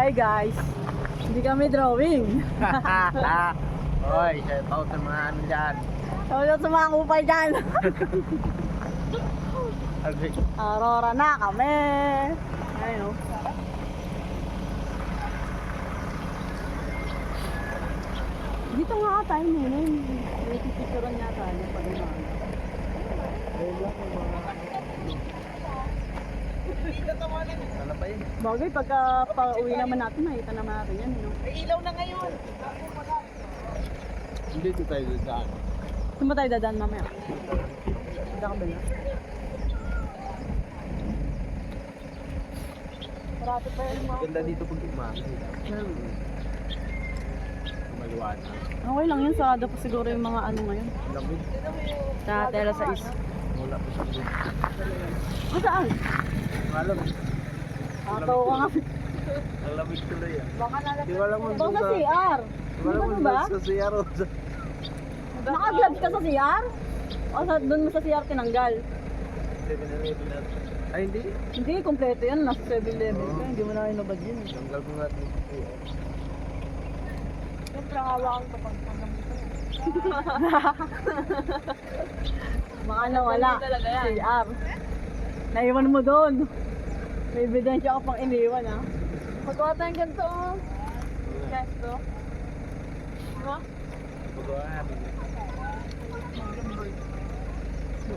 Hi guys. Hindi kami drawing. Hoy, shout out sa mga ano dyan. Shoutout sa mga kupay dyan. Aurora na kami. Ayun o. Dito nga tayo ngayon. May pipicturan nga tayo pag umaga. Ano pa yun? Bagay, pagka pa-uwi naman natin, nakita naman natin yan. No? May ilaw na ngayon. Hindi ito tayo daan. Saan ba tayo dadaan mamaya? Dito ka ba na? Marami pa yan mga. Ganda dito pag umaga. Maliwanag. Okay lang yun, sarado pa siguro yung mga ano ngayon. Lamig. Sa tela sa is. Wala pa sa loob. Saan? Alam. Ataw ka nga. Ang lamig tuloy ah. Baka nalagay. Di wala mo Ito sa CR. Wala Ano mo ba? sa CR. Naka-gloves ka sa CR? O sa, doon mo sa CR tinanggal? 7-Eleven natin. Ay hindi. Hindi, kompleto yan. Nasa 7-Eleven ka. Hindi mo na inabad yun. Tanggal ko nga dito. Siyempre, hawakan ko pag Baka nawala. Hindi talaga yan. CR. Naiwan mo doon. May ebidensya ka pang iniwan ha. Magawa tayong ganito. Gesto. Diba? Pagawaan.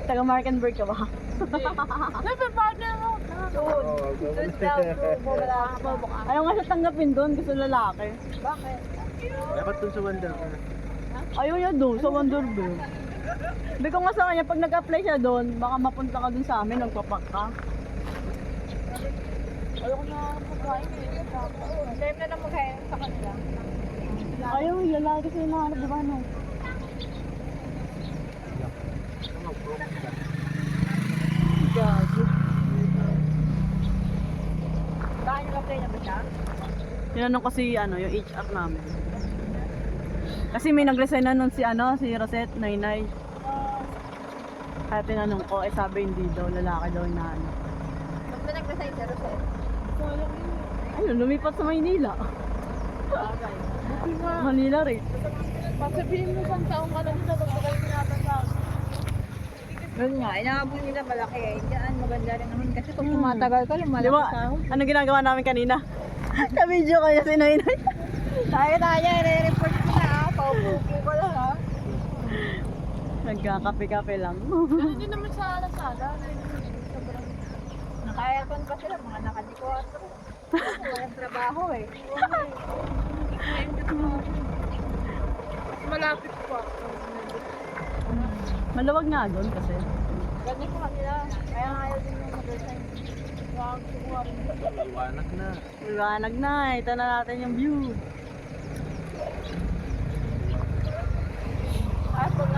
Taga Markenberg ka ba? Siyempre, partner mo. Doon. Doon daw. Wala ka pa. Ayaw nga siya tanggapin doon. Gusto lalaki. Bakit? Dapat dun sa Wonder. Ayaw niya doon sa Wonderville. Sabi ko nga sa kanya, pag nag-apply siya doon, baka mapunta ka doon sa amin, magpapak ka. Ayoko na pagkain eh. Time na mag-hain sa kanila. Ayaw, lalaki sila na hanap, di ba no? Gago. Bakit nag-apply na ba siya? Tinanong ko si ano, yung HR namin. Kasi may nag-resign na nun si ano, si Rosette, Nainay. Kaya tinanong ko, eh sabi hindi daw, lalaki daw na ano. Ba't ba nag-resign si Rosette? Ayun, lumipat sa Maynila. Bagay. Buti nga. Manila rin. Pag sabihin mo isang taong ka lang dito, pag kayo pinapasal. Yun nga, inaabot nila malaki eh. Diyan, maganda rin naman kasi kung tumatagal ka, Di lumalaki ba, sa ako. ano ginagawa namin kanina? Ka-video kaya si Nainay. Tayo, re-report ko na ha. Paupo ko lang ha. Nagkakape-kape lang. Hindi naman sa Lazada. Naka-aircon pa sila, mga naka-dequatro. Walang trabaho eh. Malapit pa. Maluwag nga doon kasi. Ganyan ko kanila. Kaya ayaw din yung mag-resign. Wag kukuha rin. Maliwanag na. Liwanag na, ito na natin yung view. At pag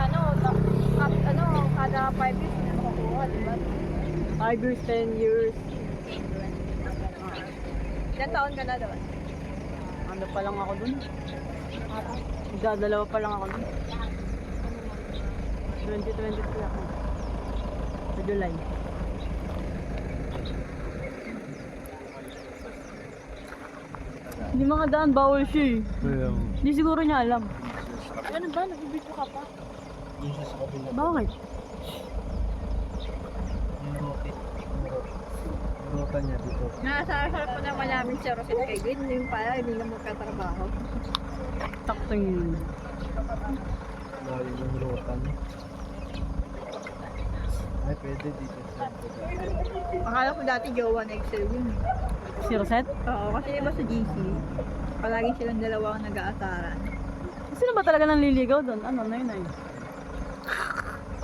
kada 5 years na makukuha, diba? 5 years, 10 years. Ilan taon ka na doon? Ano pa lang ako dun? Dadalawa pa lang ako dun. 2023 ako. Sa July. Hindi mga daan, bawal siya eh. Hindi siguro niya alam. Ano ba? Nagbibidyo ka pa? Yung sa kabila. Bakit? Yung rote. Rota niya dito. Nasasarap ko naman namin si Rosette kay Gwen. Yung pala, hindi na magkatrabaho. Taktong yun. Layo yung rota niya. Ay, pwede dito sa Akala ko dati jowa na Excel yun. Si Rosette? Oo, kasi diba sa GC, palagi silang dalawa ang nag-aasaran. Sino ba talaga nang liligaw doon? Ano, Nainay?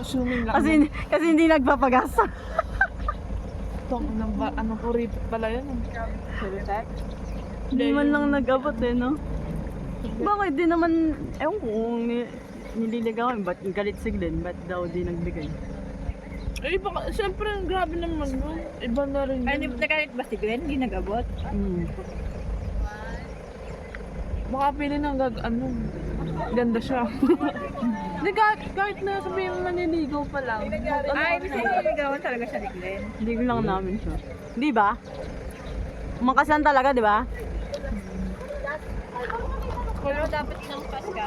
Assuming Kasi hindi nagpapagasa. ano ko ripot pala yun. Si Rosette? Hindi man lang nag-abot eh, no? Bakit di naman, ewan ko kung nililigawan, ba't galit si Glenn, ba't daw di nagbigay? Eh, iba, siyempre, grabe naman nun. Iba na rin Ay, yun. nagalit ba si Gwen? Hindi nag-abot? Baka pili ng ganda siya. Hindi, kahit na sabihin mo maniligaw pa lang. Ay, ibig sabihin niligawan talaga siya ni Gwen. Hindi ko lang namin siya. Di ba? Kumakasan talaga, di ba? Pero dapat inangkas ka.